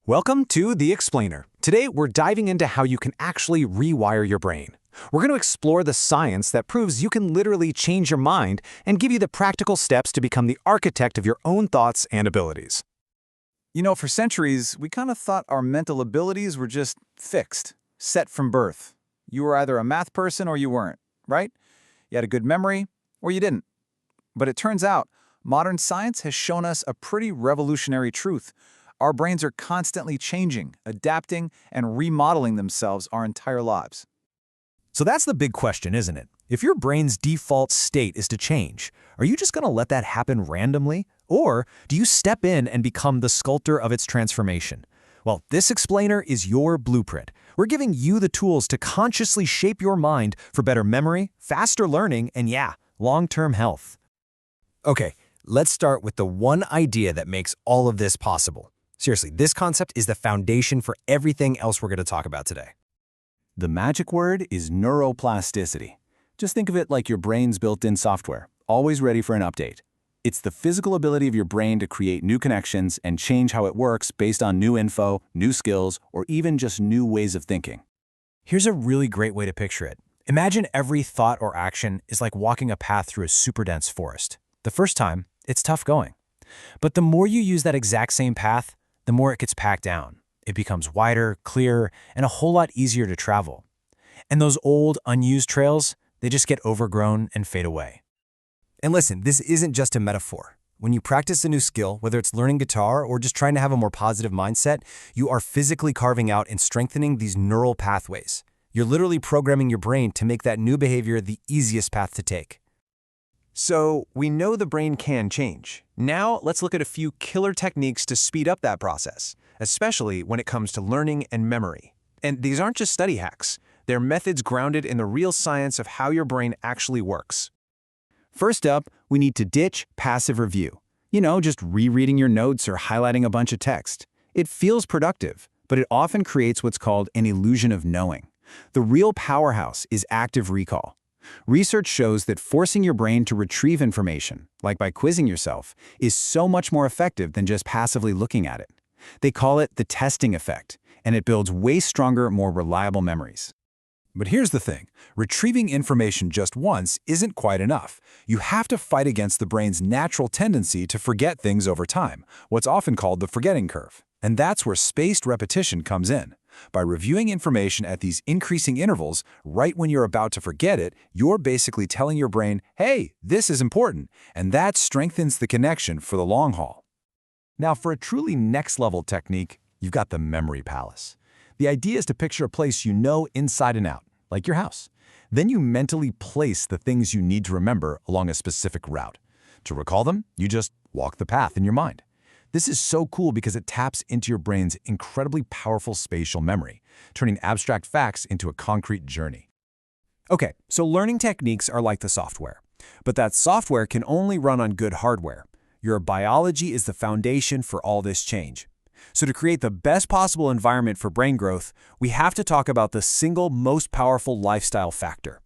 Welcome to The Explainer. Today, we're diving into how you can actually rewire your brain. We're going to explore the science that proves you can literally change your mind and give you the practical steps to become the architect of your own thoughts and abilities. For centuries, we kind of thought our mental abilities were just fixed, set from birth. You were either a math person or you weren't, right? You had a good memory or you didn't. But it turns out, modern science has shown us a pretty revolutionary truth. Our brains are constantly changing, adapting, and remodeling themselves our entire lives. So that's the big question, isn't it? If your brain's default state is to change, are you just going to let that happen randomly? Or do you step in and become the sculptor of its transformation? Well, this explainer is your blueprint. We're giving you the tools to consciously shape your mind for better memory, faster learning, and long-term health. Okay, let's start with the one idea that makes all of this possible. Seriously, this concept is the foundation for everything else we're going to talk about today. The magic word is neuroplasticity. Just think of it like your brain's built-in software, always ready for an update. It's the physical ability of your brain to create new connections and change how it works based on new info, new skills, or even just new ways of thinking. Here's a really great way to picture it. Imagine every thought or action is like walking a path through a super dense forest. The first time, it's tough going. But the more you use that exact same path, the more it gets packed down. It becomes wider, clearer, and a whole lot easier to travel. And those old, unused trails, they just get overgrown and fade away. And listen, this isn't just a metaphor. When you practice a new skill, whether it's learning guitar or just trying to have a more positive mindset, you are physically carving out and strengthening these neural pathways. You're literally programming your brain to make that new behavior the easiest path to take. So, we know the brain can change. Now, let's look at a few killer techniques to speed up that process, especially when it comes to learning and memory. And these aren't just study hacks. They're methods grounded in the real science of how your brain actually works. First up, we need to ditch passive review. Just rereading your notes or highlighting a bunch of text. It feels productive, but it often creates what's called an illusion of knowing. The real powerhouse is active recall. Research shows that forcing your brain to retrieve information, like by quizzing yourself, is so much more effective than just passively looking at it. They call it the testing effect, and it builds way stronger, more reliable memories. But here's the thing, retrieving information just once isn't quite enough. You have to fight against the brain's natural tendency to forget things over time, what's often called the forgetting curve. And that's where spaced repetition comes in. By reviewing information at these increasing intervals, right when you're about to forget it, you're basically telling your brain, hey, this is important, and that strengthens the connection for the long haul. Now, for a truly next-level technique, you've got the memory palace. The idea is to picture a place you know inside and out, like your house. Then you mentally place the things you need to remember along a specific route. To recall them, you just walk the path in your mind. This is so cool because it taps into your brain's incredibly powerful spatial memory, turning abstract facts into a concrete journey. Okay, so learning techniques are like the software. But that software can only run on good hardware. Your biology is the foundation for all this change. So to create the best possible environment for brain growth, we have to talk about the single most powerful lifestyle factor.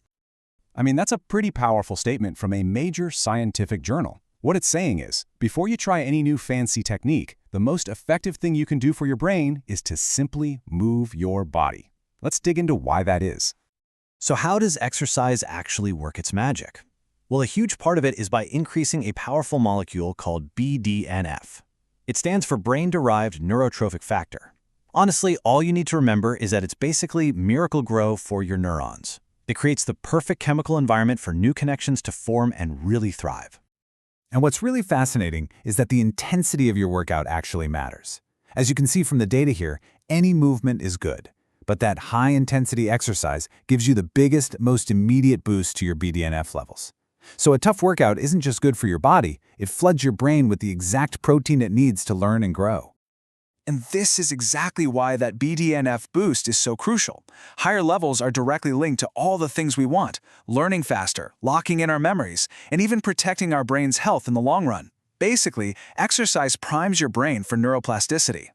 That's a pretty powerful statement from a major scientific journal. What it's saying is, before you try any new fancy technique, the most effective thing you can do for your brain is to simply move your body. Let's dig into why that is. So how does exercise actually work its magic? Well, a huge part of it is by increasing a powerful molecule called BDNF. It stands for brain-derived neurotrophic factor. Honestly, all you need to remember is that it's basically Miracle-Gro for your neurons. It creates the perfect chemical environment for new connections to form and really thrive. And what's really fascinating is that the intensity of your workout actually matters. As you can see from the data here, any movement is good. But that high-intensity exercise gives you the biggest, most immediate boost to your BDNF levels. So a tough workout isn't just good for your body, it floods your brain with the exact protein it needs to learn and grow. And this is exactly why that BDNF boost is so crucial. Higher levels are directly linked to all the things we want, learning faster, locking in our memories, and even protecting our brain's health in the long run. Basically, exercise primes your brain for neuroplasticity.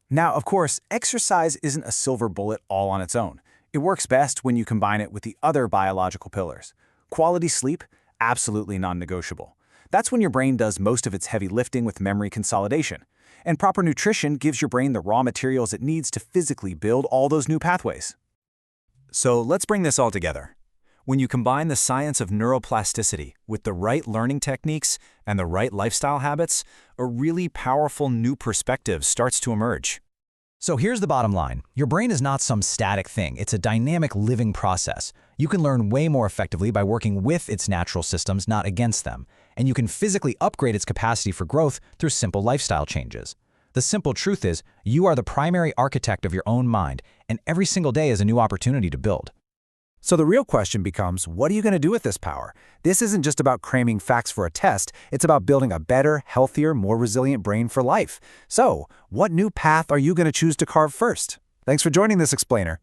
Now, of course, exercise isn't a silver bullet all on its own. It works best when you combine it with the other biological pillars. Quality sleep, absolutely non-negotiable. That's when your brain does most of its heavy lifting with memory consolidation. And proper nutrition gives your brain the raw materials it needs to physically build all those new pathways. So let's bring this all together. When you combine the science of neuroplasticity with the right learning techniques and the right lifestyle habits, a really powerful new perspective starts to emerge. So here's the bottom line. Your brain is not some static thing. It's a dynamic living process. You can learn way more effectively by working with its natural systems, not against them. And you can physically upgrade its capacity for growth through simple lifestyle changes. The simple truth is, you are the primary architect of your own mind, and every single day is a new opportunity to build. So the real question becomes, what are you going to do with this power? This isn't just about cramming facts for a test, it's about building a better, healthier, more resilient brain for life. So, what new path are you going to choose to carve first? Thanks for joining this explainer.